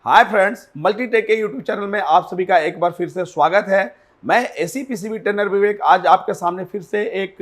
Hi friends, Multitech के YouTube channel में आप सभी का एक बार फिर से स्वागत है। मैं एसी पीसीबी ट्रेनर विवेक आज आपके सामने फिर से एक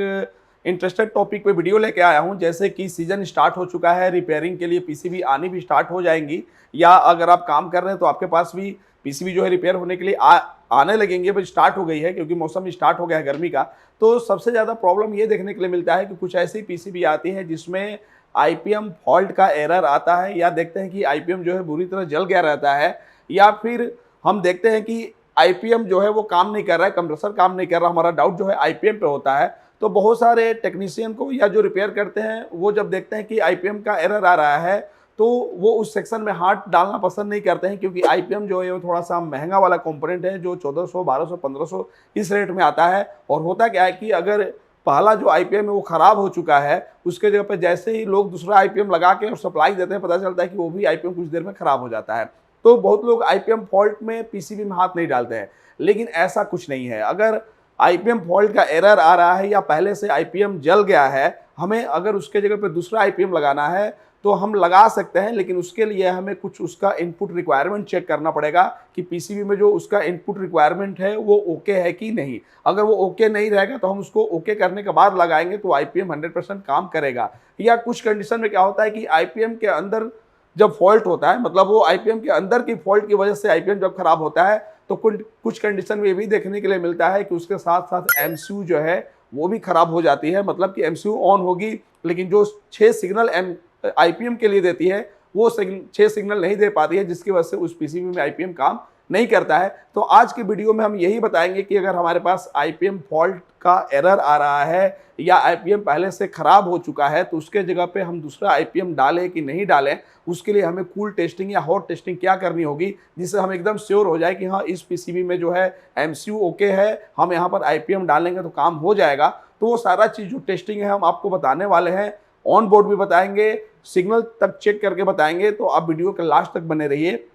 इंटरेस्टेड टॉपिक पे वीडियो लेके आया हूं। जैसे कि सीजन स्टार्ट हो चुका है, रिपेयरिंग के लिए पीसीबी आनी भी स्टार्ट हो जाएंगी, या अगर आप काम कर रहे हैं तो आपके पास भी पीसीबी जो है रिपेयर होने के लिए आने लगेंगे। बट स्टार्ट हो गई है क्योंकि मौसम स्टार्ट हो गया है गर्मी का। तो सबसे ज़्यादा प्रॉब्लम ये देखने के लिए मिलता है कि कुछ ऐसी पीसीबी आती है जिसमें आईपीएम फॉल्ट का एरर आता है, या देखते हैं कि आईपीएम जो है बुरी तरह जल गया रहता है, या फिर हम देखते हैं कि आईपीएम जो है वो काम नहीं कर रहा है, कंप्रेसर काम नहीं कर रहा। हमारा डाउट जो है आईपीएम पे होता है। तो बहुत सारे टेक्नीशियन को या जो रिपेयर करते हैं वो जब देखते हैं कि आईपीएम का एरर आ रहा है तो वो उस सेक्शन में हाथ डालना पसंद नहीं करते हैं, क्योंकि आईपीएम जो है वो थोड़ा सा महंगा वाला कंपोनेंट है जो 1400, 1200, 1500 इस रेट में आता है। और होता क्या है कि अगर पहला जो आईपीएम है वो खराब हो चुका है, उसके जगह पे जैसे ही लोग दूसरा आईपीएम लगा के और सप्लाई देते हैं, पता चलता है कि वो भी आईपीएम कुछ देर में खराब हो जाता है। तो बहुत लोग आईपीएम फॉल्ट में पीसीबी में हाथ नहीं डालते हैं, लेकिन ऐसा कुछ नहीं है। अगर आईपीएम फॉल्ट का एरर आ रहा है या पहले से आईपीएम जल गया है, हमें अगर उसके जगह पे दूसरा आईपीएम लगाना है तो हम लगा सकते हैं, लेकिन उसके लिए हमें कुछ उसका इनपुट रिक्वायरमेंट चेक करना पड़ेगा कि पीसीबी में जो उसका इनपुट रिक्वायरमेंट है वो ओके है कि नहीं। अगर वो ओके नहीं रहेगा तो हम उसको ओके करने के बाद लगाएंगे तो आईपीएम 100% काम करेगा। या कुछ कंडीशन में क्या होता है कि आईपीएम के अंदर जब फॉल्ट होता है, मतलब वो आईपीएम के अंदर की फॉल्ट की वजह से आईपीएम जब खराब होता है, तो कुछ कंडीशन में ये भी देखने के लिए मिलता है कि उसके साथ साथ एमसीयू जो है वो भी खराब हो जाती है। मतलब कि एमसीयू ऑन होगी लेकिन जो 6 सिग्नल आईपीएम के लिए देती है वो 6 सिग्नल नहीं दे पाती है, जिसकी वजह से उस पीसीबी में आईपीएम काम नहीं करता है। तो आज की वीडियो में हम यही बताएंगे कि अगर हमारे पास आईपीएम फॉल्ट का एरर आ रहा है या आईपीएम पहले से खराब हो चुका है तो उसके जगह पे हम दूसरा आईपीएम डालें कि नहीं डालें, उसके लिए हमें कूल टेस्टिंग या हॉट टेस्टिंग क्या करनी होगी, जिससे हम एकदम श्योर हो जाए कि हाँ इस पीसीबी में जो है एमसीयू ओके है, हम यहाँ पर आईपीएम डालेंगे तो काम हो जाएगा। तो वो सारा चीज़ जो टेस्टिंग है हम आपको बताने वाले हैं, ऑन बोर्ड भी बताएंगे, सिग्नल तक चेक करके बताएंगे। तो आप वीडियो के लास्ट तक बने रहिए।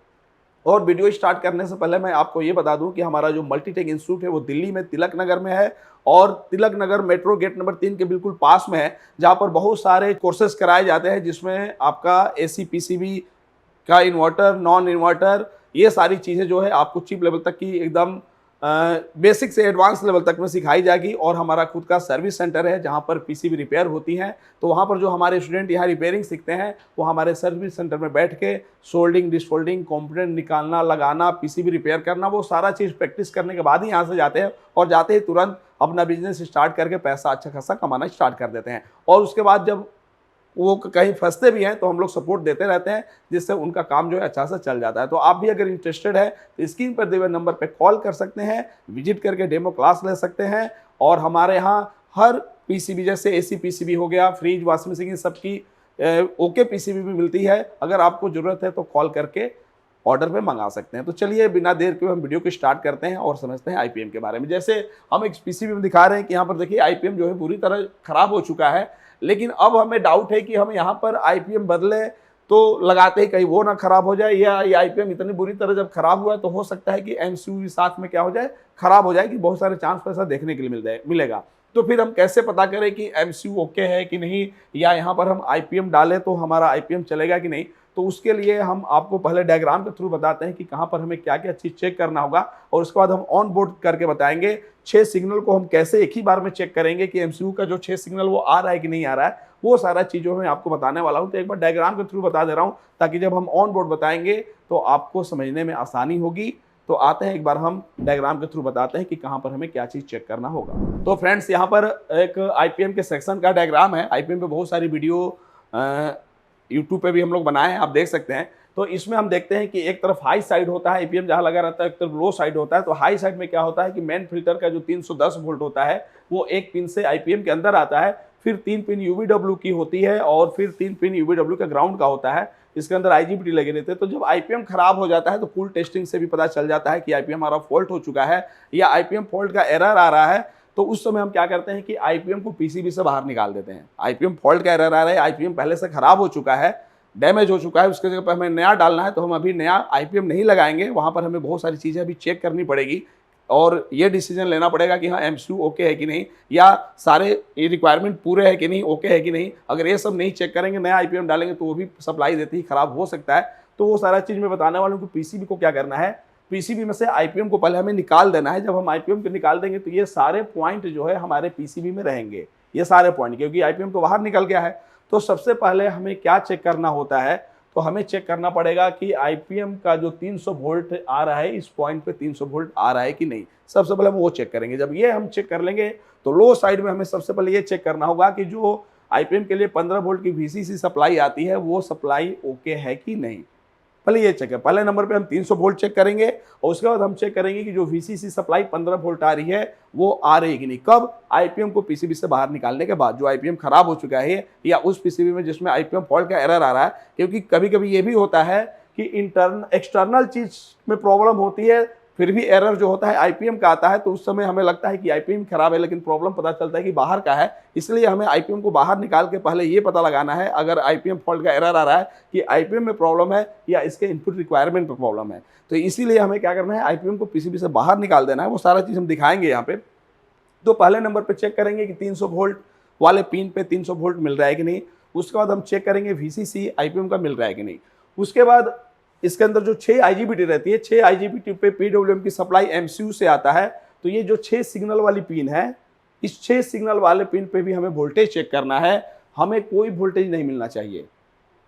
और वीडियो स्टार्ट करने से पहले मैं आपको ये बता दूं कि हमारा जो मल्टीटेक इंस्टीट्यूट है वो दिल्ली में तिलक नगर में है, और Tilak Nagar metro gate number 3 के बिल्कुल पास में है, जहां पर बहुत सारे कोर्सेज कराए जाते हैं, जिसमें आपका एसी पीसीबी का इन्वर्टर, नॉन इन्वर्टर, ये सारी चीज़ें जो है आपको चीप लेवल तक की एकदम बेसिक से एडवांस लेवल तक में सिखाई जाएगी। और हमारा खुद का सर्विस सेंटर है जहां पर पीसीबी रिपेयर होती हैं। तो वहां पर जो हमारे स्टूडेंट यहाँ रिपेयरिंग सीखते हैं वो हमारे सर्विस सेंटर में बैठ के सोल्डिंग, डिसफोल्डिंग, कंपोनेंट निकालना, लगाना, पीसीबी रिपेयर करना, वो सारा चीज़ प्रैक्टिस करने के बाद ही यहाँ से जाते हैं, और जाते ही तुरंत अपना बिजनेस स्टार्ट करके पैसा अच्छा खासा कमाना स्टार्ट कर देते हैं। और उसके बाद जब वो कहीं फंसते भी हैं तो हम लोग सपोर्ट देते रहते हैं, जिससे उनका काम जो है अच्छा से चल जाता है। तो आप भी अगर इंटरेस्टेड है तो स्क्रीन पर दिए हुए नंबर पे कॉल कर सकते हैं, विजिट करके डेमो क्लास ले सकते हैं। और हमारे यहाँ हर पीसीबी, जैसे एसी पीसीबी हो गया, फ्रिज, वॉशिंग मशीन, सबकी ओके पीसीबी भी मिलती है। अगर आपको ज़रूरत है तो कॉल करके ऑर्डर पे मंगा सकते हैं। तो चलिए बिना देर के हम वीडियो को स्टार्ट करते हैं और समझते हैं आईपीएम के बारे में। जैसे हम एक पीसीबी में दिखा रहे हैं कि यहाँ पर देखिए आईपीएम जो है पूरी तरह खराब हो चुका है, लेकिन अब हमें डाउट है कि हम यहाँ पर आईपीएम बदले तो लगाते ही कहीं वो ना खराब हो जाए, या ये आईपीएम इतनी बुरी तरह जब खराब हुआ है तो हो सकता है कि एमसीयू भी साथ में क्या हो जाए, खराब हो जाए, कि बहुत सारे चांस पैसा देखने के लिए मिलेगा। तो फिर हम कैसे पता करें कि एमसीयू ओके है कि नहीं, या यहाँ पर हम आईपीएम डालें तो हमारा आईपीएम चलेगा कि नहीं। तो उसके लिए हम आपको पहले डायग्राम के थ्रू बताते हैं कि कहाँ पर हमें क्या क्या चीज़ चेक करना होगा, और उसके बाद हम ऑन बोर्ड करके बताएंगे 6 सिग्नल को हम कैसे एक ही बार में चेक करेंगे कि एमसीयू का जो 6 सिग्नल वो आ रहा है कि नहीं आ रहा है। वो सारा चीज़ों में आपको बताने वाला हूँ। तो एक बार डायग्राम के थ्रू बता दे रहा हूँ ताकि जब हम ऑन बोर्ड बताएंगे तो आपको समझने में आसानी होगी। तो आते हैं एक बार हम डायग्राम के थ्रू बताते हैं कि कहाँ पर हमें क्या चीज़ चेक करना होगा। तो फ्रेंड्स, यहाँ पर एक आईपीएम के सेक्शन का डायग्राम है। आईपीएम पे बहुत सारी वीडियो यूट्यूब पे भी हम लोग बनाए हैं, आप देख सकते हैं। तो इसमें हम देखते हैं कि एक तरफ हाई साइड होता है, आईपीएम जहाँ लगा रहता है, एक तरफ लो साइड होता है। तो हाई साइड में क्या होता है कि मेन फिल्टर का जो 310 वोल्ट होता है वो एक पिन से आईपीएम के अंदर आता है, फिर 3 पिन यूवीडब्ल्यू की होती है, और फिर 3 पिन यूवीडब्ल्यू का ग्राउंड का होता है। इसके अंदर आईजीबीटी लगे रहते हैं। तो जब आईपीएम खराब हो जाता है तो फुल टेस्टिंग से भी पता चल जाता है कि आईपीएम हमारा फॉल्ट हो चुका है या आईपीएम फॉल्ट का एरर आ रहा है। तो उस समय हम क्या करते हैं कि आईपीएम को पीसीबी से बाहर निकाल देते हैं। आईपीएम फॉल्ट का एरर आ रहा है, आईपीएम पहले से खराब हो चुका है, डैमेज हो चुका है, उसके जगह पर हमें नया डालना है, तो हम अभी नया आईपीएम नहीं लगाएंगे। वहाँ पर हमें बहुत सारी चीज़ें अभी चेक करनी पड़ेगी और ये डिसीजन लेना पड़ेगा कि हाँ एमसीयू ओके है कि नहीं, या सारे ये रिक्वायरमेंट पूरे है कि नहीं, ओके है कि नहीं। अगर ये सब नहीं चेक करेंगे, नया आईपीएम डालेंगे तो वो भी सप्लाई देते ही खराब हो सकता है। तो वो सारा चीज़ मैं बताने वाला हूँ कि पीसीबी को क्या करना है। पीसीबी में से आईपीएम को पहले हमें निकाल देना है। जब हम आईपीएम को निकाल देंगे तो ये सारे पॉइंट जो है हमारे पीसीबी में रहेंगे, ये सारे पॉइंट, क्योंकि आईपीएम तो बाहर निकल गया है। तो सबसे पहले हमें क्या चेक करना होता है, तो हमें चेक करना पड़ेगा कि आईपीएम का जो 300 वोल्ट आ रहा है इस पॉइंट पे 300 वोल्ट आ रहा है कि नहीं। सबसे पहले हम वो चेक करेंगे। जब ये हम चेक कर लेंगे तो लो साइड में हमें सबसे पहले ये चेक करना होगा कि जो आईपीएम के लिए 15 वोल्ट की वीसीसी सप्लाई आती है वो सप्लाई ओके है कि नहीं। पहले ये चेक है, पहले नंबर पे हम 300 वोल्ट चेक करेंगे और उसके बाद हम चेक करेंगे कि जो वीसीसी सप्लाई 15 वोल्ट आ रही है वो आ रही है कि नहीं। कब? आईपीएम को पीसीबी से बाहर निकालने के बाद। जो आईपीएम खराब हो चुका है या उस पीसीबी में जिसमें आईपीएम फॉल्ट का एरर आ रहा है, क्योंकि कभी कभी ये भी होता है कि एक्सटर्नल चीज में प्रॉब्लम होती है, फिर भी एरर जो होता है आईपीएम का आता है, तो उस समय हमें लगता है कि आईपीएम खराब है, लेकिन प्रॉब्लम पता चलता है कि बाहर का है। इसलिए हमें आईपीएम को बाहर निकाल के पहले ये पता लगाना है, अगर आईपीएम फॉल्ट का एरर आ रहा है, कि आईपीएम में प्रॉब्लम है या इसके इनपुट रिक्वायरमेंट में प्रॉब्लम है। तो इसीलिए हमें क्या करना है, आईपीएम को पीसीबी से बाहर निकाल देना है। वो सारा चीज़ हम दिखाएंगे यहाँ पे। तो पहले नंबर पे चेक करेंगे कि 300 वोल्ट वाले पिन पे 300 वोल्ट मिल रहा है कि नहीं। उसके बाद हम चेक करेंगे वीसीसी आईपीएम का मिल रहा है कि नहीं। उसके बाद इसके अंदर जो 6 आईजीबीटी रहती है, 6 आईजीबीटी पे पीडब्ल्यूएम की सप्लाई एमसीयू से आता है। तो ये जो 6 सिग्नल वाली पिन है, इस 6 सिग्नल वाले पिन पे भी हमें वोल्टेज चेक करना है। हमें कोई वोल्टेज नहीं मिलना चाहिए।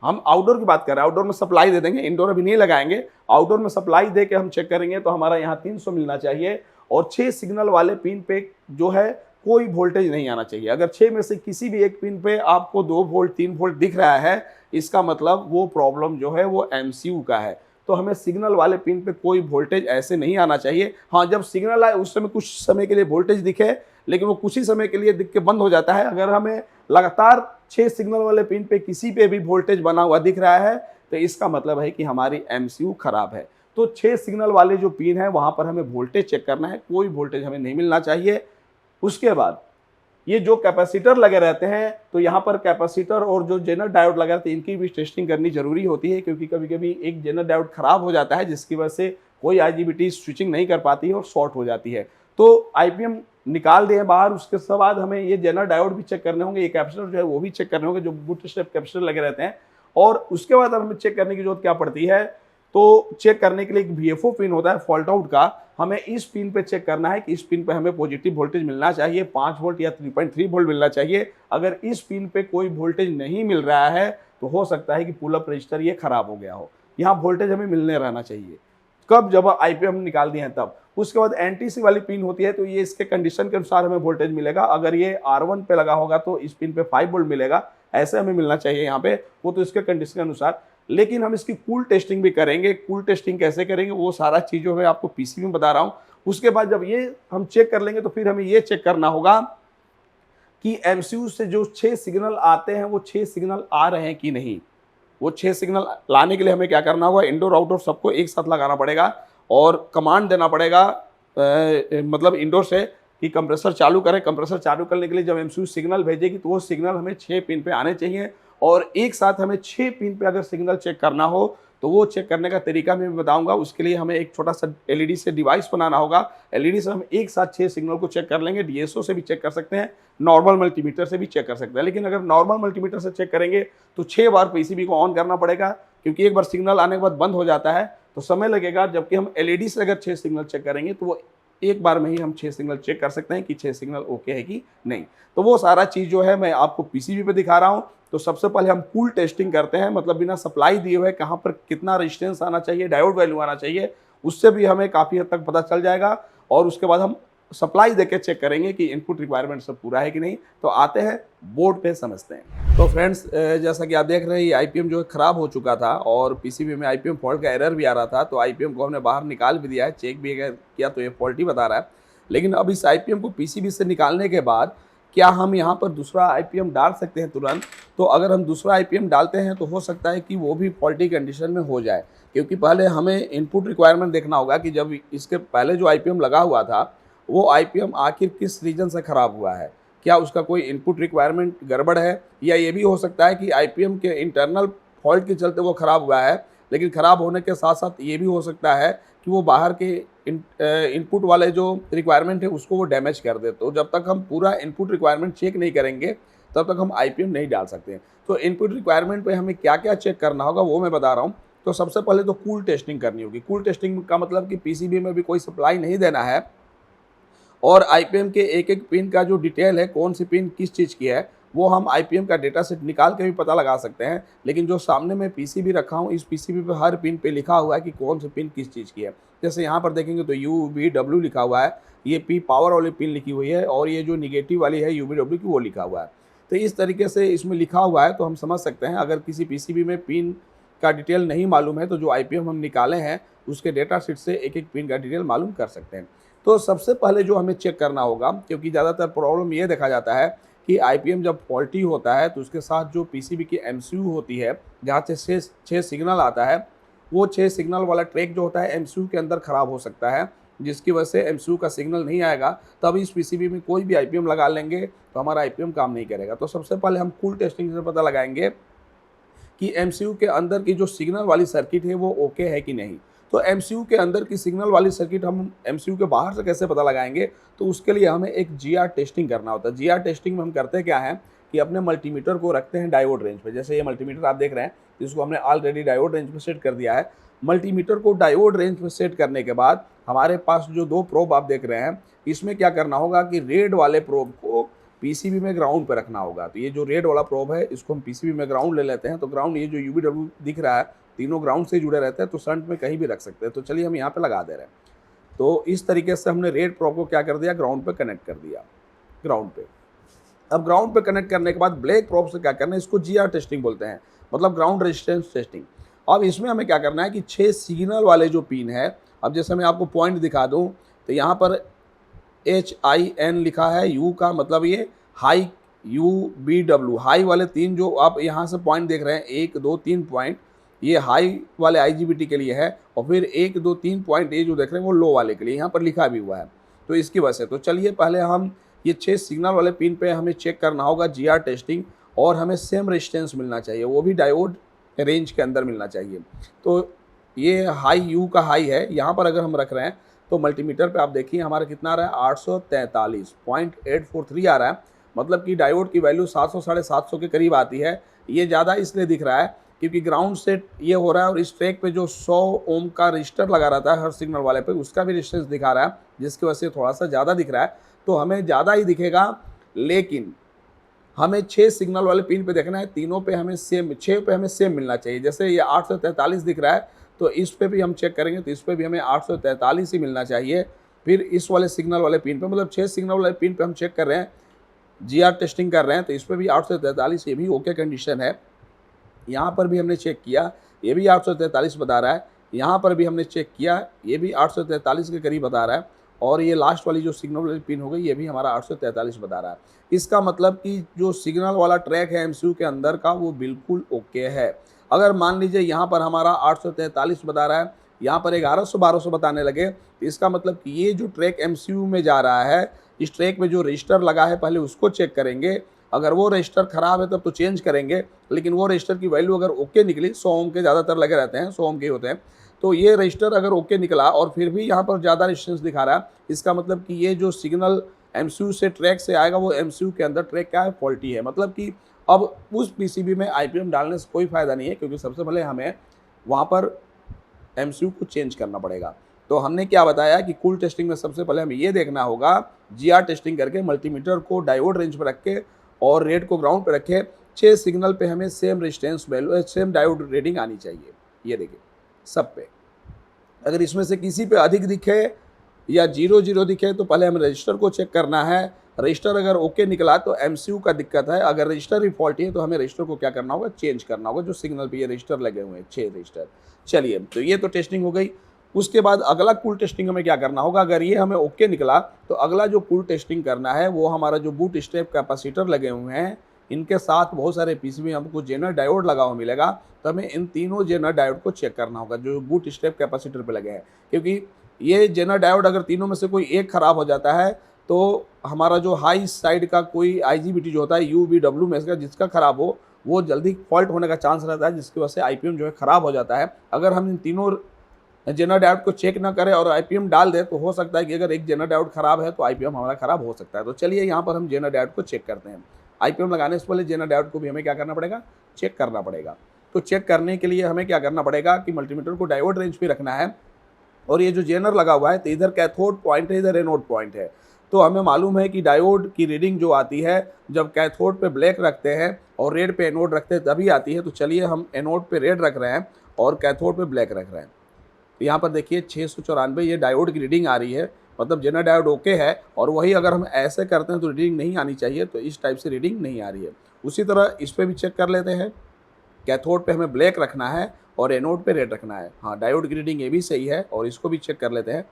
हम आउटडोर की बात कर रहे हैं, आउटडोर में सप्लाई दे देंगे, इंडोर अभी नहीं लगाएंगे। आउटडोर में सप्लाई दे के हम चेक करेंगे तो हमारा यहाँ 300 मिलना चाहिए और 6 सिग्नल वाले पिन पे जो है कोई वोल्टेज नहीं आना चाहिए। अगर 6 में से किसी भी एक पिन पे आपको 2 वोल्ट 3 वोल्ट दिख रहा है, इसका मतलब वो प्रॉब्लम जो है वो एमसीयू का है। तो हमें सिग्नल वाले पिन पे कोई वोल्टेज ऐसे नहीं आना चाहिए। हाँ, जब सिग्नल आए उस समय कुछ समय के लिए वोल्टेज दिखे, लेकिन वो कुछ ही समय के लिए दिख के बंद हो जाता है। अगर हमें लगातार 6 सिग्नल वाले पिन पे किसी पे भी वोल्टेज बना हुआ दिख रहा है तो इसका मतलब है कि हमारी एमसीयू खराब है। तो 6 सिग्नल वाले जो पिन है वहां पर हमें वोल्टेज चेक करना है, कोई वोल्टेज हमें नहीं मिलना चाहिए। उसके बाद ये जो कैपेसिटर लगे रहते हैं, तो यहाँ पर कैपेसिटर और जो जेनर डायोड लगे रहते हैं इनकी भी टेस्टिंग करनी जरूरी होती है, क्योंकि कभी कभी एक जेनर डायोड खराब हो जाता है जिसकी वजह से कोई आईजीबीटी स्विचिंग नहीं कर पाती है और शॉर्ट हो जाती है। तो आईपीएम निकाल दें बाहर, उसके बाद हमें ये जेनर डायोड भी चेक करने होंगे, ये कैपेसिटर जो है वो भी चेक करने होंगे, जो बूट स्टेप कैपेसिटर लगे रहते हैं। और उसके बाद हमें चेक करने की जरूरत क्या पड़ती है, तो चेक करने के लिए एक वीएफओ पिन होता है फॉल्ट आउट का। हमें इस पिन पे चेक करना है कि इस पिन पे हमें पॉजिटिव वोल्टेज मिलना चाहिए, 5 वोल्ट या 3.3 वोल्ट मिलना चाहिए। अगर इस पिन पे कोई वोल्टेज नहीं मिल रहा है तो हो सकता है कि पुल अप रजिस्टर ये खराब हो गया हो। यहाँ वोल्टेज हमें मिलने रहना चाहिए। कब? जब आईपीएम निकाल दिए हैं तब। उसके बाद एनटीसी वाली पिन होती है, तो ये इसके कंडीशन के अनुसार हमें वोल्टेज मिलेगा। अगर ये R1 पे लगा होगा तो इस पिन पे 5 वोल्ट मिलेगा, ऐसे हमें मिलना चाहिए यहाँ पे, वो तो इसके कंडीशन के अनुसार। लेकिन हम इसकी कूल टेस्टिंग भी करेंगे। कूल टेस्टिंग कैसे करेंगे वो सारा चीज़ों में आपको पीसीबी में बता रहा हूँ। उसके बाद जब ये हम चेक कर लेंगे तो फिर हमें ये चेक करना होगा कि एमसीयू से जो 6 सिग्नल आते हैं वो 6 सिग्नल आ रहे हैं कि नहीं। वो 6 सिग्नल लाने के लिए हमें क्या करना होगा, इंडोर आउटडोर सबको एक साथ लगाना पड़ेगा और कमांड देना पड़ेगा, मतलब इंडोर से कि कंप्रेसर चालू करें। कंप्रेसर चालू करने के लिए जब एमसीयू सिग्नल भेजेगी तो वो सिग्नल हमें 6 पिन पे आने चाहिए और एक साथ हमें 6 पिन पे अगर सिग्नल चेक करना हो तो वो चेक करने का तरीका मैं बताऊंगा। उसके लिए हमें एक छोटा सा एलईडी से डिवाइस बनाना होगा। एलईडी से हम एक साथ 6 सिग्नल को चेक कर लेंगे। डीएसओ से भी चेक कर सकते हैं, नॉर्मल मल्टीमीटर से भी चेक कर सकते हैं। लेकिन अगर नॉर्मल मल्टीमीटर से चेक करेंगे तो 6 बार पीसीबी को ऑन करना पड़ेगा, क्योंकि एक बार सिग्नल आने के बाद बंद हो जाता है तो समय लगेगा। जबकि हम एलईडी से अगर 6 सिग्नल चेक करेंगे तो वो एक बार में ही हम 6 सिग्नल चेक कर सकते हैं कि 6 सिग्नल ओके है कि नहीं। तो वो सारा चीज़ जो है मैं आपको पीसीबी पे दिखा रहा हूँ। तो सबसे पहले हम कूल टेस्टिंग करते हैं, मतलब बिना सप्लाई दिए हुए कहाँ पर कितना रेजिस्टेंस आना चाहिए, डायोड वैल्यू आना चाहिए, उससे भी हमें काफ़ी हद तक पता चल जाएगा। और उसके बाद हम सप्लाई देके चेक करेंगे कि इनपुट रिक्वायरमेंट सब पूरा है कि नहीं। तो आते हैं बोर्ड पे समझते हैं। तो फ्रेंड्स, जैसा कि आप देख रहे हैं, ये आईपीएम जो है ख़राब हो चुका था और पीसीबी में आईपीएम फॉल्ट का एरर भी आ रहा था। तो आईपीएम को हमने बाहर निकाल भी दिया है, चेक भी किया तो ये फॉल्टी बता रहा है। लेकिन अब इस आईपीएम को पीसीबी से निकालने के बाद क्या हम यहाँ पर दूसरा आईपीएम डाल सकते हैं तुरंत? तो अगर हम दूसरा आईपीएम डालते हैं तो हो सकता है कि वो भी फॉल्टी कंडीशन में हो जाए, क्योंकि पहले हमें इनपुट रिक्वायरमेंट देखना होगा कि जब इसके पहले जो आईपीएम लगा हुआ था वो आईपीएम आखिर किस रीजन से ख़राब हुआ है। क्या उसका कोई इनपुट रिक्वायरमेंट गड़बड़ है, या ये भी हो सकता है कि आईपीएम के इंटरनल फॉल्ट के चलते वो ख़राब हुआ है। लेकिन ख़राब होने के साथ साथ ये भी हो सकता है कि वो बाहर के इनपुट वाले जो रिक्वायरमेंट है उसको वो डैमेज कर दे। तो जब तक हम पूरा इनपुट रिक्वायरमेंट चेक नहीं करेंगे तब तक हम आईपीएम नहीं डाल सकते। तो इनपुट रिक्वायरमेंट पे हमें क्या क्या चेक करना होगा वो मैं बता रहा हूँ। तो सबसे पहले तो कूल टेस्टिंग करनी होगी। कूल टेस्टिंग का मतलब कि पीसीबी में भी कोई सप्लाई नहीं देना है और आईपीएम के एक एक पिन का जो डिटेल है, कौन सी पिन किस चीज़ की है, वो हम आईपीएम का डेटा सेट निकाल के भी पता लगा सकते हैं। लेकिन जो सामने मैं पीसीबी रखा हूँ, इस पीसीबी पे हर पिन पे लिखा हुआ है कि कौन सी पिन किस चीज़ की है। जैसे यहाँ पर देखेंगे तो UBW लिखा हुआ है, ये पी पावर वाली पिन लिखी हुई है और ये जो निगेटिव वाली है UBW की, वो लिखा हुआ है। तो इस तरीके से इसमें लिखा हुआ है तो हम समझ सकते हैं। अगर किसी पीसीबी में पिन का डिटेल नहीं मालूम है तो जो आईपीएम हम निकाले हैं उसके डेटा शीट से एक एक पिन का डिटेल मालूम कर सकते हैं। तो सबसे पहले जो हमें चेक करना होगा, क्योंकि ज़्यादातर प्रॉब्लम ये देखा जाता है कि आईपीएम जब फॉल्टी होता है तो उसके साथ जो पीसीबी की एमसीयू होती है, जहाँ से छः सिग्नल आता है, वो 6 सिग्नल वाला ट्रैक जो होता है एमसीयू के अंदर ख़राब हो सकता है, जिसकी वजह से एमसीयू का सिग्नल नहीं आएगा। तब इस पीसीबी में कोई भी आईपीएम लगा लेंगे तो हमारा आईपीएम काम नहीं करेगा। तो सबसे पहले हम कूल टेस्टिंग से पता लगाएंगे कि एमसीयू के अंदर की जो सिग्नल वाली सर्किट है वो ओके है कि नहीं। तो एमसीयू के अंदर की सिग्नल वाली सर्किट हम एमसीयू के बाहर से कैसे पता लगाएंगे, तो उसके लिए हमें एक जीआर टेस्टिंग करना होता है। जीआर टेस्टिंग में हम करते क्या है कि अपने मल्टीमीटर को रखते हैं डायोड रेंज पे। जैसे ये मल्टीमीटर आप देख रहे हैं, इसको हमने ऑलरेडी डायोड रेंज पे सेट कर दिया है। मल्टीमीटर को डायोड रेंज पे सेट करने के बाद हमारे पास जो 2 प्रोब आप देख रहे हैं, इसमें क्या करना होगा कि रेड वाले प्रोब को पीसीबी में ग्राउंड पे रखना होगा। तो ये जो रेड वाला प्रोब है, इसको हम पीसीबी में ग्राउंड ले लेते हैं। तो ग्राउंड, ये जो UBW दिख रहा है, तीनों ग्राउंड से जुड़े रहते हैं, तो शंट में कहीं भी रख सकते हैं। तो चलिए हम यहाँ पे लगा दे रहे हैं। तो इस तरीके से हमने रेड प्रोब को क्या कर दिया, ग्राउंड पे कनेक्ट कर दिया, ग्राउंड पे। अब ग्राउंड पे कनेक्ट करने के बाद ब्लैक प्रोब से क्या करना है, इसको जीआर टेस्टिंग बोलते हैं, मतलब ग्राउंड रेजिस्टेंस टेस्टिंग। अब इसमें हमें क्या करना है कि 6 सिग्नल वाले जो पिन है, अब जैसे मैं आपको पॉइंट दिखा दूँ तो यहाँ पर HIN लिखा है, यू का मतलब ये हाई, UBW हाई वाले 3 जो आप यहाँ से पॉइंट देख रहे हैं, 1 2 3 पॉइंट, ये हाई वाले IGBT के लिए है और फिर 1 2 3 पॉइंट ये जो देख रहे हैं वो लो वाले के लिए, यहाँ पर लिखा भी हुआ है। तो इसकी वजह से तो चलिए पहले हम ये 6 सिग्नल वाले पिन पे हमें चेक करना होगा जीआर टेस्टिंग, और हमें सेम रेजिस्टेंस मिलना चाहिए, वो भी डायोड रेंज के अंदर मिलना चाहिए। तो ये हाई, यू का हाई है, यहाँ पर अगर हम रख रहे हैं तो मल्टीमीटर पे आप देखिए हमारा कितना आ रहा है, 843.843 आ रहा है। मतलब कि डायोड की वैल्यू 700 साढ़े 700 के करीब आती है। ये ज़्यादा इसलिए दिख रहा है क्योंकि ग्राउंड सेट ये हो रहा है और इस ट्रैक पे जो 100 ओम का रजिस्टर लगा रहता है हर सिग्नल वाले पे, उसका भी रेजिस्टेंस दिखा रहा है, जिसकी वजह से थोड़ा सा ज़्यादा दिख रहा है। तो हमें ज़्यादा ही दिखेगा, लेकिन हमें 6 सिग्नल वाले पिन पे देखना है, तीनों पे हमें सेम, 6 पे हमें सेम मिलना चाहिए। जैसे ये 843 दिख रहा है तो इस पे भी हम चेक करेंगे तो इस पे भी हमें 843 ही मिलना चाहिए। फिर इस वाले सिग्नल वाले पिन पे, मतलब 6 सिग्नल वाले पिन पे हम चेक कर रहे हैं, जीआर टेस्टिंग कर रहे हैं, तो इस पे भी 843, ये भी ओके कंडीशन है। यहाँ पर भी हमने चेक किया, ये भी 843 बता रहा है। यहाँ पर भी हमने चेक किया, ये भी 843 के करीब बता रहा है। और ये लास्ट वाली जो सिग्नल वाली पिन हो गई, ये भी हमारा 843 बता रहा है। इसका मतलब कि जो सिग्नल वाला ट्रैक है एमसीयू के अंदर का, वो बिल्कुल ओके है। अगर मान लीजिए यहाँ पर हमारा 843 बता रहा है, यहाँ पर 1100-1200 बताने लगे, तो इसका मतलब कि ये जो ट्रैक एमसीयू में जा रहा है, इस ट्रैक में जो रजिस्टर लगा है पहले उसको चेक करेंगे। अगर वो रजिस्टर ख़राब है तब तो चेंज करेंगे, लेकिन वो रजिस्टर की वैल्यू अगर ओके निकली, 100 ओम के ज़्यादातर लगे रहते हैं, 100 ओम के होते हैं, तो ये रजिस्टर अगर ओके निकला और फिर भी यहाँ पर ज़्यादा रेजिस्टेंस दिखा रहा है, इसका मतलब कि ये जो सिग्नल एमसीयू से ट्रैक से आएगा वो एमसीयू के अंदर ट्रैक क्या है, फॉल्टी है। मतलब कि अब उस पीसीबी में आईपीएम डालने से कोई फ़ायदा नहीं है, क्योंकि सबसे पहले हमें वहाँ पर एमसीयू को चेंज करना पड़ेगा। तो हमने क्या बताया कि कूल टेस्टिंग में सबसे पहले हमें ये देखना होगा, जीआर टेस्टिंग करके मल्टीमीटर को डायोड रेंज पर रख के और रेड को ग्राउंड पे रखे, 6 सिग्नल पे हमें same resistance value, same diode rating आनी चाहिए। ये देखिए सब पे, अगर इसमें से किसी पे अधिक दिखे या 0-0 दिखे तो पहले हमें रजिस्टर को चेक करना है। रजिस्टर अगर ओके निकला तो एमसीयू का दिक्कत है, अगर रजिस्टर भी फॉल्टी है तो हमें रजिस्टर को क्या करना होगा, चेंज करना होगा, जो सिग्नल पे ये रजिस्टर लगे हुए हैं 6 रजिस्टर। चलिए, तो ये तो टेस्टिंग हो गई। उसके बाद अगला कूल टेस्टिंग हमें क्या करना होगा, अगर ये हमें ओके निकला तो अगला जो कूल टेस्टिंग करना है वो हमारा जो बूट स्टेप कैपेसिटर लगे हुए हैं, इनके साथ बहुत सारे पीसीबी हमको जेनर डायोड लगा हुआ मिलेगा, तो हमें इन तीनों जेनर डायोड को चेक करना होगा जो बूट स्टेप कैपेसिटर पे लगे हैं। क्योंकि ये जेनर डायोड अगर तीनों में से कोई एक ख़राब हो जाता है तो हमारा जो हाई साइड का कोई IGBT जो होता है UBW में से जिसका ख़राब हो, वो जल्दी फॉल्ट होने का चांस रहता है, जिसकी वजह से आईपीएम जो है ख़राब हो जाता है। अगर हम इन तीनों जेनर डायोड को चेक ना करें और आईपीएम डाल दे तो हो सकता है कि अगर एक जेनर डायोड ख़राब है तो आईपीएम हमारा ख़राब हो सकता है। तो चलिए यहाँ पर हम जेनर डायोड को चेक करते हैं। आईपीएम लगाने से पहले जेनर डायोड को भी हमें क्या करना पड़ेगा, चेक करना पड़ेगा। तो चेक करने के लिए हमें क्या करना पड़ेगा कि मल्टीमीटर को डायोड रेंज पे रखना है, और ये जो जेनर लगा हुआ है तो इधर कैथोड पॉइंट है, इधर एनोड पॉइंट है। तो हमें मालूम है कि डायोड की रीडिंग जो आती है जब कैथोड पे ब्लैक रखते हैं और रेड पे एनोड रखते हैं तभी आती है। तो चलिए हम एनोड पे रेड रख रहे हैं और कैथोड पे ब्लैक रख रहे हैं। तो यहाँ पर देखिए 694 ये डायोड की रीडिंग आ रही है, मतलब जेनर डायोड ओके है। और वही अगर हम ऐसे करते हैं तो रीडिंग नहीं आनी चाहिए, तो इस टाइप से रीडिंग नहीं आ रही है। उसी तरह इस पर भी चेक कर लेते हैं। कैथोड पे हमें ब्लैक रखना है और एनोड पे रेड रखना है। हाँ, डायोड की रीडिंग ये भी सही है, और इसको भी चेक कर लेते हैं।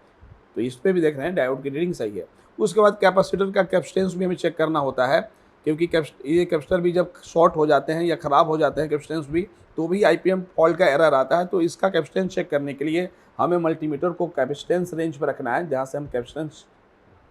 तो इस पर भी देख रहे हैं डायोड की रीडिंग सही है। उसके बाद कैपेसिटर का कैपेसिटेंस भी हमें चेक करना होता है, क्योंकि ये कैपेसिटर भी जब शॉर्ट हो जाते हैं या ख़राब हो जाते हैं कैपेसिटेंस भी, तो भी आईपीएम फॉल्ट का एरर आता है। तो इसका कैपेसिटेंस चेक करने के लिए हमें मल्टीमीटर को कैपेसिटेंस रेंज पर रखना है, जहाँ से हम कैपेसिटेंस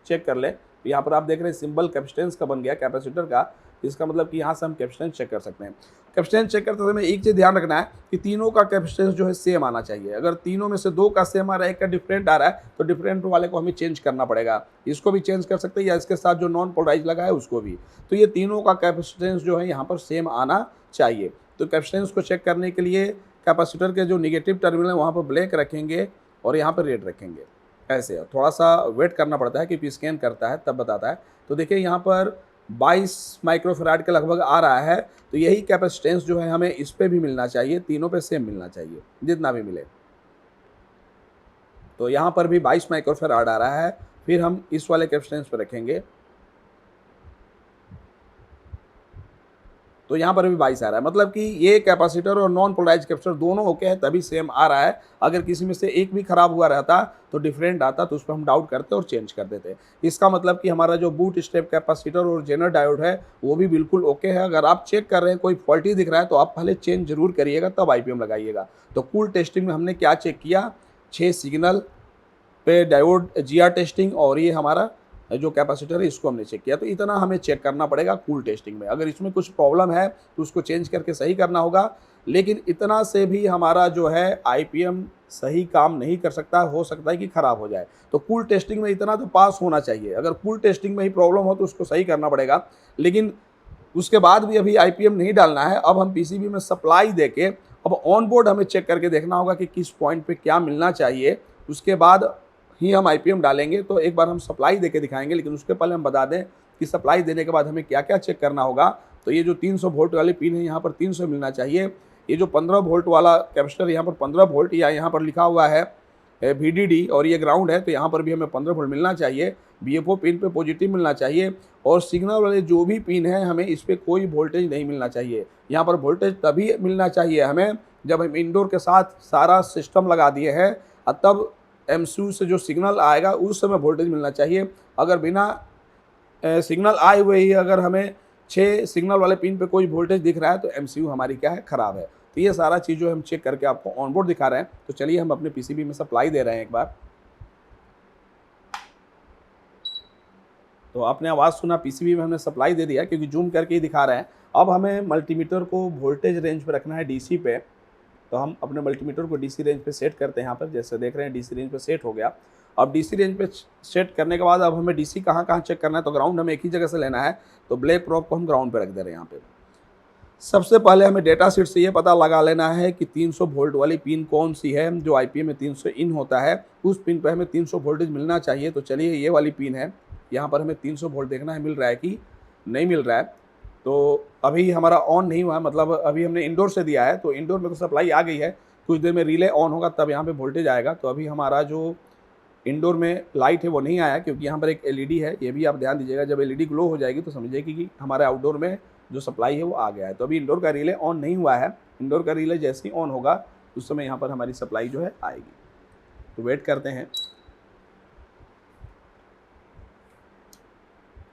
चेक कर लें। तो यहाँ पर आप देख रहे हैं सिंबल कैपेसिटेंस का बन गया कैपेसिटर का, इसका मतलब कि यहाँ से हम कैपेसिटेंस चेक कर सकते हैं। कैपेसिटेंस चेक करते समय एक चीज़ ध्यान रखना है कि तीनों का कैपेसिटेंस जो है सेम आना चाहिए। अगर तीनों में से दो का सेम आ रहा है, एक का डिफरेंट आ रहा है, तो डिफरेंट वाले को हमें चेंज करना पड़ेगा। इसको भी चेंज कर सकते हैं या इसके साथ जो नॉन पोलराइज लगा है उसको भी। तो ये तीनों का कैपेसिटेंस जो है यहाँ पर सेम आना चाहिए। तो कैपेसिटेंस को चेक करने के लिए कैपेसिटर के जो निगेटिव टर्मिनल है वहाँ पर ब्लैक रखेंगे और यहाँ पर रेड रखेंगे। ऐसे थोड़ा सा वेट करना पड़ता है क्योंकि स्कैन करता है तब बताता है। तो देखिए यहाँ पर 22 माइक्रोफैराड के लगभग आ रहा है। तो यही कैपेसिटेंस जो है हमें इस पे भी मिलना चाहिए, तीनों पे सेम मिलना चाहिए जितना भी मिले। तो यहाँ पर भी 22 माइक्रोफैराड आ रहा है। फिर हम इस वाले कैपेसिटेंस पे रखेंगे, तो यहाँ पर भी 22 आ रहा है। मतलब कि ये कैपेसिटर और नॉन पोलराइज कैपेसिटर दोनों ओके है तभी सेम आ रहा है। अगर किसी में से एक भी खराब हुआ रहता तो डिफरेंट आता, तो उस पर हम डाउट करते और चेंज कर देते। इसका मतलब कि हमारा जो बूट स्टेप कैपेसिटर और जेनर डायोड है वो भी बिल्कुल ओके है। अगर आप चेक कर रहे हैं कोई फॉल्टी दिख रहा है तो आप पहले चेंज जरूर करिएगा, तब आईपीएम लगाइएगा। तो कूल टेस्टिंग में हमने क्या चेक किया, 6 सिग्नल पे डायोड जीआर टेस्टिंग, और ये हमारा जो कैपेसिटर है इसको हमने चेक किया। तो इतना हमें चेक करना पड़ेगा कूल टेस्टिंग में। अगर इसमें कुछ प्रॉब्लम है तो उसको चेंज करके सही करना होगा, लेकिन इतना से भी हमारा जो है आईपीएम सही काम नहीं कर सकता, हो सकता है कि ख़राब हो जाए। तो कूल टेस्टिंग में इतना तो पास होना चाहिए। अगर कूल टेस्टिंग में ही प्रॉब्लम हो तो उसको सही करना पड़ेगा, लेकिन उसके बाद भी अभी आईपीएम नहीं डालना है। अब हम पीसीबी में सप्लाई देके अब ऑन बोर्ड हमें चेक करके देखना होगा कि किस पॉइंट पे क्या मिलना चाहिए, उसके बाद ही हम आईपीएम डालेंगे। तो एक बार हम सप्लाई देके दिखाएंगे, लेकिन उसके पहले हम बता दें कि सप्लाई देने के बाद हमें क्या क्या चेक करना होगा। तो ये जो 300 वोल्ट वाली पिन है यहाँ पर 300 मिलना चाहिए। ये जो 15 वोल्ट वाला कैपेसिटर यहाँ पर 15 वोल्ट, या यहाँ पर लिखा हुआ है VDD और ये ग्राउंड है, तो यहाँ पर भी हमें 15 वोल्ट मिलना चाहिए। BFO पिन पे पॉजिटिव मिलना चाहिए, और सिग्नल वाले जो भी पिन है हमें इस पर कोई वोल्टेज नहीं मिलना चाहिए। यहाँ पर वोल्टेज तभी मिलना चाहिए हमें जब हम इंडोर के साथ सारा सिस्टम लगा दिए हैं, तब MCU से जो सिग्नल आएगा उस समय वोल्टेज मिलना चाहिए। अगर बिना सिग्नल आए हुए ही अगर हमें 6 सिग्नल वाले पिन पे कोई वोल्टेज दिख रहा है तो MCU हमारी क्या है, ख़राब है। तो ये सारा चीज़ जो हम चेक करके आपको ऑनबोर्ड दिखा रहे हैं। तो चलिए हम अपने पीसीबी में सप्लाई दे रहे हैं एक बार। तो आपने आवाज़ सुना, पीसीबी में हमने सप्लाई दे दिया क्योंकि जूम करके ही दिखा रहे हैं। अब हमें मल्टीमीटर को वोल्टेज रेंज पे रखना है डीसी पे। तो हम अपने मल्टीमीटर को डीसी रेंज पे सेट करते हैं। यहाँ पर जैसे देख रहे हैं डीसी रेंज पे सेट हो गया। अब डीसी रेंज पे सेट करने के बाद अब हमें डीसी कहाँ कहाँ चेक करना है, तो ग्राउंड हमें एक ही जगह से लेना है। तो ब्लैक प्रोब को हम ग्राउंड पे रख दे रहे हैं यहाँ पे। सबसे पहले हमें डेटा शीट से ये पता लगा लेना है कि 300 वोल्ट वाली पिन कौन सी है। जो आईपीएम में 300 इन होता है उस पिन पे हमें 300 वोल्टेज मिलना चाहिए। तो चलिए ये वाली पिन है, यहाँ पर हमें 300 वोल्ट देखना है मिल रहा है कि नहीं मिल रहा है। तो अभी हमारा ऑन नहीं हुआ है, मतलब अभी हमने इंडोर से दिया है, तो इंडोर में तो सप्लाई आ गई है। कुछ देर में रिले ऑन होगा तब यहाँ पे वोल्टेज आएगा। तो अभी हमारा जो इंडोर में लाइट है वो नहीं आया, क्योंकि यहाँ पर एक एलईडी है। ये भी आप ध्यान दीजिएगा, जब एलईडी ग्लो हो जाएगी तो समझिए कि हमारे आउटडोर में जो सप्लाई है वो आ गया है। तो अभी इंडोर का रिले ऑन नहीं हुआ है। इंडोर का रिले जैसे ही ऑन होगा उस समय यहाँ पर हमारी सप्लाई जो है आएगी। तो वेट करते हैं।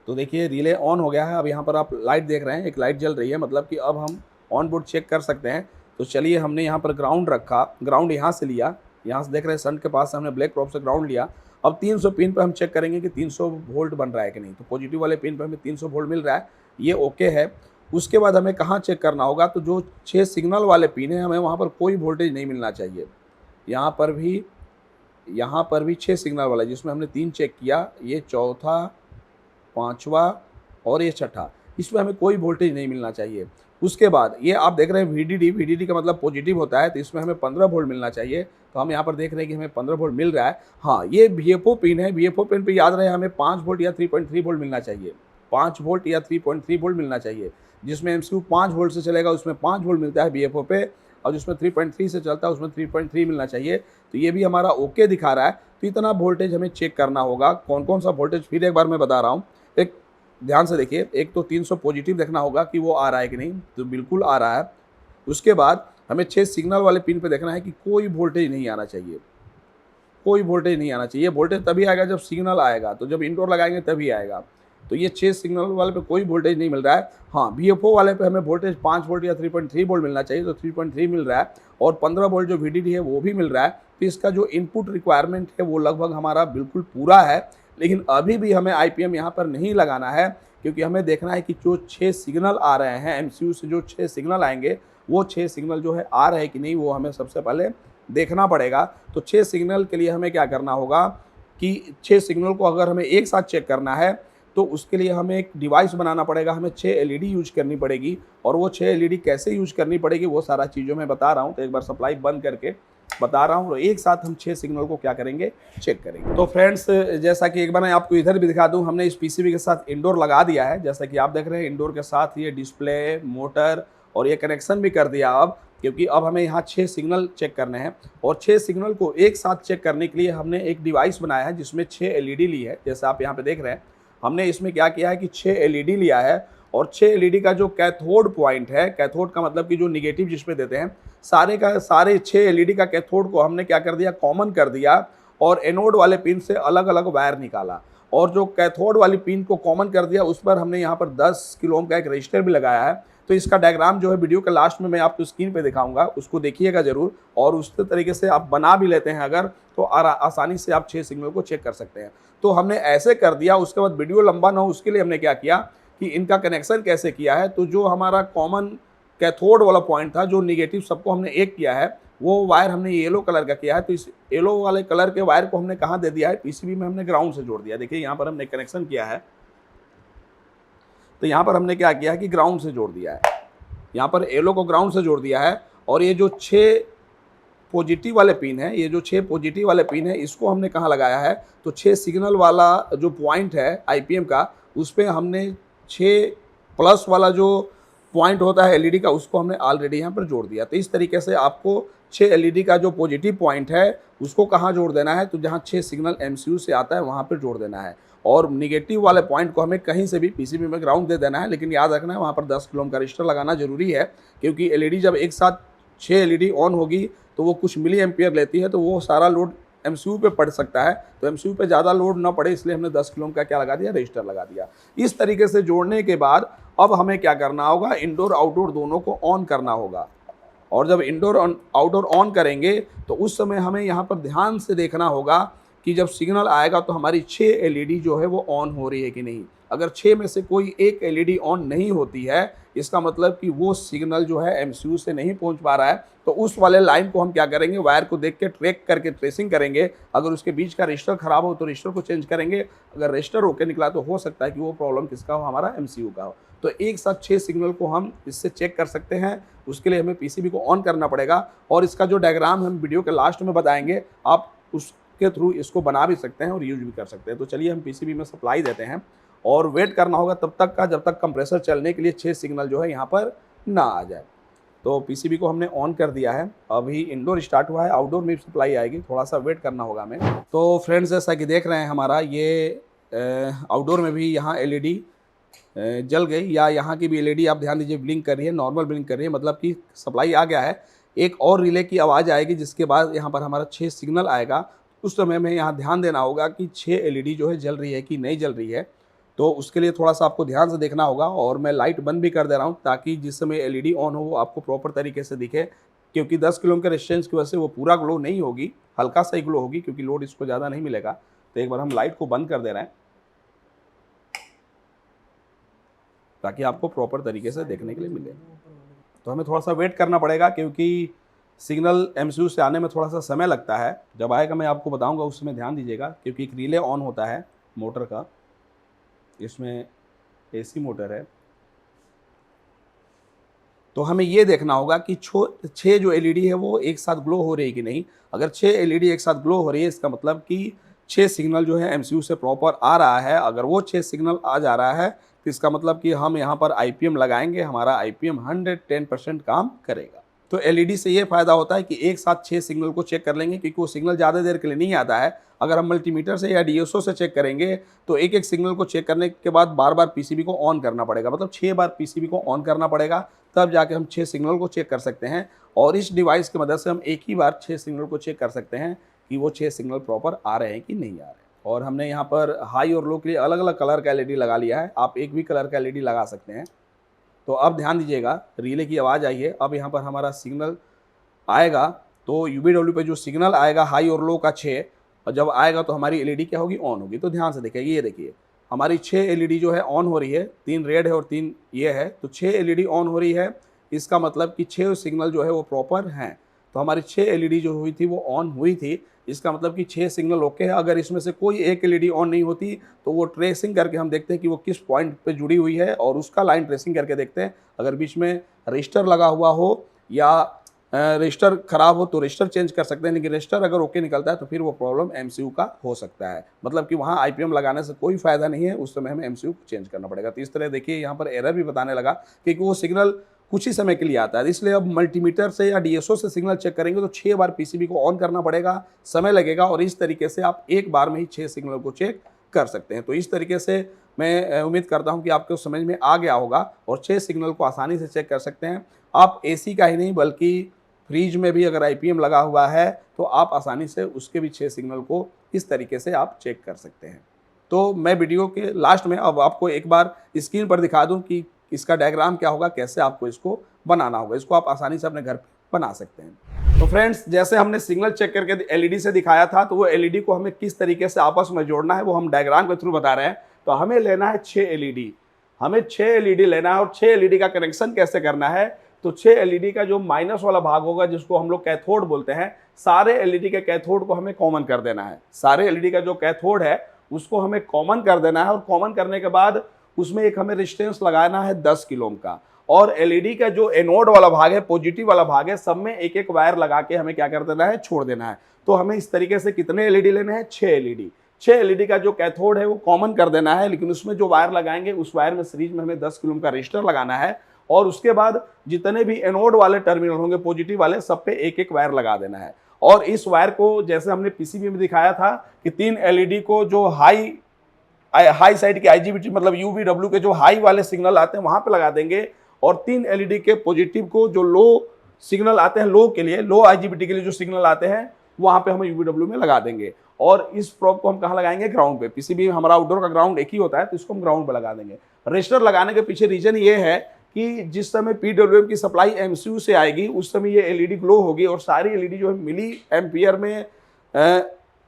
तो देखिए रिले ऑन हो गया है। अब यहाँ पर आप लाइट देख रहे हैं, एक लाइट जल रही है, मतलब कि अब हम ऑन बोर्ड चेक कर सकते हैं। तो चलिए हमने यहाँ पर ग्राउंड रखा, ग्राउंड यहाँ से लिया, यहाँ से देख रहे हैं सन के पास से हमने ब्लैक प्रोब से ग्राउंड लिया। अब 300 पिन पर हम चेक करेंगे कि 300 वोल्ट बन रहा है कि नहीं। तो पॉजिटिव वाले पिन पर हमें 300 वोल्ट मिल रहा है, ये ओके है। उसके बाद हमें कहाँ चेक करना होगा, तो जो 6 सिग्नल वाले पिन है हमें वहाँ पर कोई वोल्टेज नहीं मिलना चाहिए। यहाँ पर भी 6 सिग्नल वाला, जिसमें हमने 3 चेक किया, ये चौथा, 5वां और ये छठा, इसमें हमें कोई वोल्टेज नहीं मिलना चाहिए। उसके बाद ये आप देख रहे हैं VDD, VDD का मतलब पॉजिटिव होता है, तो इसमें हमें 15 वोल्ट मिलना चाहिए। तो हम यहाँ पर देख रहे हैं कि हमें 15 वोल्ट मिल रहा है। हाँ, ये VFO पिन है, VFO पिन पे याद रहे हमें 5 वोल्ट या 3.3 वोल्ट मिलना चाहिए, 5 वोल्ट या 3.3 वोल्ट मिलना चाहिए। जिसमें MCU 5 वोल्ट से चलेगा उसमें 5 वोल्ट मिलता है VFO पे, और जिसमें 3.3 से चलता है उसमें 3.3 मिलना चाहिए। तो ये भी हमारा ओके दिखा रहा है। तो इतना वोल्टेज हमें चेक करना होगा। कौन कौन सा वोल्टेज फिर एक बार मैं बता रहा हूँ, एक ध्यान से देखिए। एक तो 300 पॉजिटिव देखना होगा कि वो आ रहा है कि नहीं, तो बिल्कुल आ रहा है। उसके बाद हमें 6 सिग्नल वाले पिन पे देखना है कि कोई वोल्टेज नहीं आना चाहिए, कोई वोल्टेज नहीं आना चाहिए। वोल्टेज तभी आएगा जब सिग्नल आएगा, तो जब इंडोर लगाएंगे तभी आएगा। तो ये 6 सिग्नल वाले पे कोई वोल्टेज नहीं मिल रहा है। हाँ, VFO वाले पे हमें वोल्टेज 5 वोल्ट या 3.3 वोल्ट मिलना चाहिए, तो 3.3 मिल रहा है, और 15 वोल्ट जो VDD है वो भी मिल रहा है। तो इसका जो इनपुट रिक्वायरमेंट है वो लगभग हमारा बिल्कुल पूरा है। लेकिन अभी भी हमें IPM यहाँ पर नहीं लगाना है, क्योंकि हमें देखना है कि जो 6 सिग्नल आ रहे हैं MCU से, जो 6 सिग्नल आएंगे वो 6 सिग्नल जो है आ रहे हैं कि नहीं, वो हमें सबसे पहले देखना पड़ेगा। तो 6 सिग्नल के लिए हमें क्या करना होगा कि 6 सिग्नल को अगर हमें एक साथ चेक करना है तो उसके लिए हमें एक डिवाइस बनाना पड़ेगा, हमें 6 LED यूज करनी पड़ेगी। और वो 6 LED कैसे यूज करनी पड़ेगी वो सारा चीज़ों में बता रहा हूँ। तो एक बार सप्लाई बंद करके बता रहा हूँ, और एक साथ हम 6 सिग्नल को क्या करेंगे, चेक करेंगे। तो फ्रेंड्स, जैसा कि एक बार मैं आपको इधर भी दिखा दूँ, हमने इस PCB के साथ इंडोर लगा दिया है। जैसा कि आप देख रहे हैं, इंडोर के साथ ये डिस्प्ले, मोटर और ये कनेक्शन भी कर दिया अब, क्योंकि अब हमें यहाँ 6 सिग्नल चेक करने हैं। और 6 सिग्नल को एक साथ चेक करने के लिए हमने एक डिवाइस बनाया है जिसमें 6 LED ली है। जैसे आप यहाँ पे देख रहे हैं, हमने इसमें क्या किया है कि 6 LED लिया है, और 6 LED का जो कैथोड पॉइंट है, कैथोड का मतलब कि जो निगेटिव जिस पे देते हैं, सारे का सारे 6 LED का कैथोड को हमने क्या कर दिया, कॉमन कर दिया, और एनोड वाले पिन से अलग अलग वायर निकाला। और जो कैथोड वाली पिन को कॉमन कर दिया, उस पर हमने यहाँ पर 10 किलो ओम का एक रजिस्टर भी लगाया है। तो इसका डायग्राम जो है वीडियो के लास्ट में मैं आपको स्क्रीन पे दिखाऊंगा, उसको देखिएगा जरूर, और उस तरीके से आप बना भी लेते हैं अगर, तो आसानी से आप 6 सिग्नल को चेक कर सकते हैं। तो हमने ऐसे कर दिया। उसके बाद वीडियो लंबा ना हो उसके लिए हमने क्या किया कि इनका कनेक्शन कैसे किया है। तो जो हमारा कॉमन कैथोड वाला पॉइंट था, जो निगेटिव सबको हमने एक किया है, वो वायर हमने येलो कलर का किया है। तो इस येलो वाले कलर के वायर को हमने कहाँ दे दिया है, PCB में हमने ग्राउंड से जोड़ दिया। देखिए यहाँ पर हमने कनेक्शन किया है, तो यहाँ पर हमने क्या किया है कि ग्राउंड से जोड़ दिया है, यहाँ पर येलो को ग्राउंड से जोड़ दिया है। और ये जो 6 पॉजिटिव वाले पिन है, ये जो 6 पॉजिटिव वाले पिन है, इसको हमने कहाँ लगाया है, तो 6 सिग्नल वाला जो पॉइंट है IPM का, उस पर हमने 6 प्लस वाला जो पॉइंट होता है LED का, उसको हमने ऑलरेडी यहाँ पर जोड़ दिया। तो इस तरीके से आपको 6 LED का जो पॉजिटिव पॉइंट है उसको कहाँ जोड़ देना है, तो जहाँ 6 सिग्नल MCU से आता है वहाँ पर जोड़ देना है। और निगेटिव वाले पॉइंट को हमें कहीं से भी PCB में ग्राउंड दे देना है। लेकिन याद रखना है वहाँ पर 10 किलो ओम का रजिस्टर लगाना जरूरी है, क्योंकि LED जब एक साथ 6 LED ऑन होगी तो वो कुछ मिली एम्पियर लेती है, तो वो सारा लोड MCU पे पड़ सकता है। तो MCU पे ज़्यादा लोड ना पड़े, इसलिए हमने 10 किलो ओम का क्या लगा दिया, रजिस्टर लगा दिया। इस तरीके से जोड़ने के बाद अब हमें क्या करना होगा, इंडोर आउटडोर दोनों को ऑन करना होगा। और जब इंडोर आउटडोर ऑन करेंगे तो उस समय हमें यहाँ पर ध्यान से देखना होगा कि जब सिग्नल आएगा तो हमारी 6 LED जो है वो ऑन हो रही है कि नहीं। अगर 6 में से कोई एक LED ऑन नहीं होती है, इसका मतलब कि वो सिग्नल जो है MCU से नहीं पहुंच पा रहा है। तो उस वाले लाइन को हम क्या करेंगे, वायर को देख के ट्रैक करके ट्रेसिंग करेंगे। अगर उसके बीच का रजिस्टर खराब हो तो रजिस्टर को चेंज करेंगे। अगर रजिस्टर ओके निकला तो हो सकता है कि वो प्रॉब्लम किसका हो, हमारा MCU का हो। तो एक साथ 6 सिग्नल को हम इससे चेक कर सकते हैं। उसके लिए हमें PCB को ऑन करना पड़ेगा, और इसका जो डायग्राम हम वीडियो के लास्ट में बताएंगे, आप उसके थ्रू इसको बना भी सकते हैं और यूज भी कर सकते हैं। तो चलिए हम PCB में सप्लाई देते हैं, और वेट करना होगा तब तक का जब तक कंप्रेसर चलने के लिए 6 सिग्नल जो है यहाँ पर ना आ जाए। तो PCB को हमने ऑन कर दिया है। अभी इंडोर स्टार्ट हुआ है, आउटडोर में सप्लाई आएगी, थोड़ा सा वेट करना होगा हमें। तो फ्रेंड्स, जैसा कि देख रहे हैं हमारा ये आउटडोर में भी यहाँ LED जल गई, या यहाँ की भी LED आप ध्यान दीजिए ब्लिंक कर रही है, नॉर्मल ब्लिंक कर रही है, मतलब कि सप्लाई आ गया है। एक और रिले की आवाज़ आएगी, जिसके बाद यहाँ पर हमारा 6 सिग्नल आएगा। उस समय में यहाँ ध्यान देना होगा कि 6 LED जो है जल रही है कि नहीं जल रही है। तो उसके लिए थोड़ा सा आपको ध्यान से देखना होगा, और मैं लाइट बंद भी कर दे रहा हूँ ताकि जिस समय LED ऑन हो वो आपको प्रॉपर तरीके से दिखे। क्योंकि 10 किलो ओम के रेजिस्टेंस की वजह से वो पूरा ग्लो नहीं होगी, हल्का सा ही ग्लो होगी, क्योंकि लोड इसको ज़्यादा नहीं मिलेगा। तो एक बार हम लाइट को बंद कर दे रहे हैं ताकि आपको प्रॉपर तरीके से देखने के लिए मिले। तो हमें थोड़ा सा वेट करना पड़ेगा, क्योंकि सिग्नल MCU से आने में थोड़ा सा समय लगता है। जब आएगा मैं आपको बताऊंगा, उस समय ध्यान दीजिएगा, क्योंकि एक रिले ऑन होता है मोटर का, इसमें AC मोटर है। तो हमें ये देखना होगा कि 6 जो एलईडी है वो एक साथ ग्लो हो रही है कि नहीं। अगर 6 एलईडी एक साथ ग्लो हो रही है, इसका मतलब कि 6 सिग्नल जो है एमसीयू से प्रॉपर आ रहा है। अगर वो 6 सिग्नल आ जा रहा है तो इसका मतलब कि हम यहाँ पर आईपीएम लगाएंगे, हमारा आईपीएम 110% काम करेगा। तो एलईडी से ये फायदा होता है कि एक साथ 6 सिग्नल को चेक कर लेंगे, क्योंकि वो सिग्नल ज़्यादा देर के लिए नहीं आता है। अगर हम मल्टीमीटर से या डीएसओ से चेक करेंगे तो एक एक सिग्नल को चेक करने के बाद बार बार पीसीबी को ऑन करना पड़ेगा, मतलब 6 बार पीसीबी को ऑन करना पड़ेगा, तब जाके हम 6 सिग्नल को चेक कर सकते हैं। और इस डिवाइस की मदद से हम एक ही बार 6 सिग्नल को चेक कर सकते हैं कि वो 6 सिग्नल प्रॉपर आ रहे हैं कि नहीं आ रहे हैं। और हमने यहाँ पर हाई और लो के लिए अलग अलग कलर का एलईडी लगा लिया है, आप एक भी कलर का एलईडी लगा सकते हैं। तो अब ध्यान दीजिएगा, रिले की आवाज़ आई है। अब यहाँ पर हमारा सिग्नल आएगा तो यूवीडब्ल्यू पे जो सिग्नल आएगा हाई और लो का 6, और जब आएगा तो हमारी एलईडी क्या होगी, ऑन होगी। तो ध्यान से देखिए, ये देखिए हमारी 6 एलईडी जो है ऑन हो रही है, 3 रेड है और 3 ये है, तो 6 एलईडी ऑन हो रही है। इसका मतलब कि 6 सिग्नल जो है वो प्रॉपर हैं। तो हमारी 6 एलईडी जो हुई थी वो ऑन हुई थी, इसका मतलब कि 6 सिग्नल ओके है। अगर इसमें से कोई एक एलईडी ऑन नहीं होती तो वो ट्रेसिंग करके हम देखते हैं कि वो किस पॉइंट पे जुड़ी हुई है, और उसका लाइन ट्रेसिंग करके देखते हैं। अगर बीच में रजिस्टर लगा हुआ हो या रजिस्टर खराब हो तो रजिस्टर चेंज कर सकते हैं, लेकिन रजिस्टर अगर ओके निकलता है तो फिर वो प्रॉब्लम एमसीयू का हो सकता है। मतलब कि वहाँ आईपीएम लगाने से कोई फायदा नहीं है, उस समय हमें एमसीयू चेंज करना पड़ेगा। तो इस तरह देखिए यहाँ पर एरर भी बताने लगा, क्योंकि वो सिग्नल कुछ ही समय के लिए आता है। इसलिए अब मल्टीमीटर से या डीएसओ से सिग्नल चेक करेंगे तो 6 बार पीसीबी को ऑन करना पड़ेगा, समय लगेगा, और इस तरीके से आप एक बार में ही 6 सिग्नल को चेक कर सकते हैं। तो इस तरीके से मैं उम्मीद करता हूं कि आपको समझ में आ गया होगा और 6 सिग्नल को आसानी से चेक कर सकते हैं। आप एसी का ही नहीं बल्कि फ्रिज में भी अगर आईपीएम लगा हुआ है तो आप आसानी से उसके भी 6 सिग्नल को इस तरीके से आप चेक कर सकते हैं। तो मैं वीडियो के लास्ट में अब आपको एक बार स्क्रीन पर दिखा दूं कि इसका डायग्राम क्या होगा, कैसे आपको इसको बनाना होगा। इसको आप आसानी से अपने घर पे बना सकते हैं। तो फ्रेंड्स, जैसे हमने सिग्नल चेक करके एलईडी से दिखाया था, तो वो एलईडी को हमें किस तरीके से आपस में जोड़ना है वो हम डायग्राम के थ्रू बता रहे हैं। तो हमें लेना है 6 एलईडी, हमें 6 एलईडी लेना है, और 6 एलईडी का कनेक्शन कैसे करना है। तो 6 एलईडी का जो माइनस वाला भाग होगा, जिसको हम लोग कैथोड बोलते हैं, सारे एलईडी के कैथोड को हमें कॉमन कर देना है। सारे एलईडी का जो कैथोड है उसको हमें कॉमन कर देना है, और कॉमन करने के बाद उसमें एक हमें रेजिस्टेंस लगाना है 10 किलो ओम का। और एलईडी का जो एनोड वाला भाग है, पॉजिटिव वाला भाग है, सब में एक एक वायर लगा के हमें क्या कर देना है, छोड़ देना है। तो हमें इस तरीके से कितने एलईडी लेने हैं, 6 एलईडी। 6 एलईडी का जो कैथोड है वो कॉमन कर देना है, लेकिन उसमें जो वायर लगाएंगे उस वायर में सीरीज में हमें 10 किलो ओम का रजिस्टर लगाना है। और उसके बाद जितने भी एनोड वाले टर्मिनल होंगे, पॉजिटिव वाले, सब पे एक एक वायर लगा देना है। और इस वायर को जैसे हमने पीसीबी में दिखाया था कि 3 एलईडी को जो हाई साइड के आईजीबीटी मतलब यूवीडब्ल्यू के जो हाई वाले सिग्नल आते हैं वहां पे लगा देंगे, और 3 एलईडी के पॉजिटिव को जो लो सिग्नल आते हैं, लो के लिए, लो आईजीबीटी के लिए जो सिग्नल आते हैं वहां पे हम यूवीडब्ल्यू में लगा देंगे। और इस प्रोब को हम कहाँ लगाएंगे, ग्राउंड पे। पीसीबी हमारा आउटडोर का ग्राउंड एक ही होता है, तो इसको हम ग्राउंड पे लगा देंगे। रजिस्टर लगाने के पीछे रीजन ये है कि जिस समय पीडब्ल्यूएम की सप्लाई एमसीयू से आएगी उस समय ये एलईडी ग्लो होगी, और सारी एलईडी जो है मिली एम्पियर में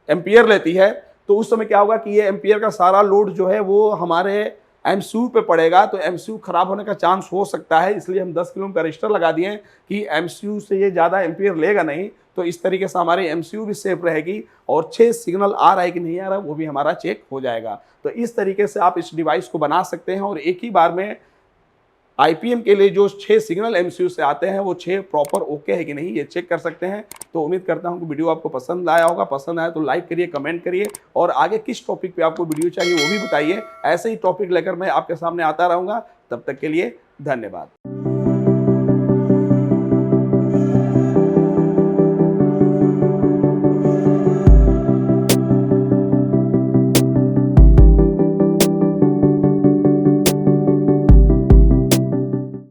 एम्पियर लेती है। तो उस समय क्या होगा कि ये एम्पियर का सारा लोड जो है वो हमारे एमसीयू पे पड़ेगा, तो एमसीयू खराब होने का चांस हो सकता है। इसलिए हम 10 किलो ओम का रजिस्टर लगा दिए कि एमसीयू से ये ज़्यादा एम्पियर लेगा नहीं। तो इस तरीके से हमारी एमसीयू भी सेफ रहेगी, और 6 सिग्नल आ रहा है कि नहीं आ रहा है वो भी हमारा चेक हो जाएगा। तो इस तरीके से आप इस डिवाइस को बना सकते हैं, और एक ही बार में आईपीएम के लिए जो 6 सिग्नल एमसीयू से आते हैं वो 6 प्रॉपर ओके है कि नहीं ये चेक कर सकते हैं। तो उम्मीद करता हूं कि वीडियो आपको पसंद आया होगा। पसंद आया तो लाइक करिए, कमेंट करिए, और आगे किस टॉपिक पे आपको वीडियो चाहिए वो भी बताइए। ऐसे ही टॉपिक लेकर मैं आपके सामने आता रहूंगा। तब तक के लिए धन्यवाद।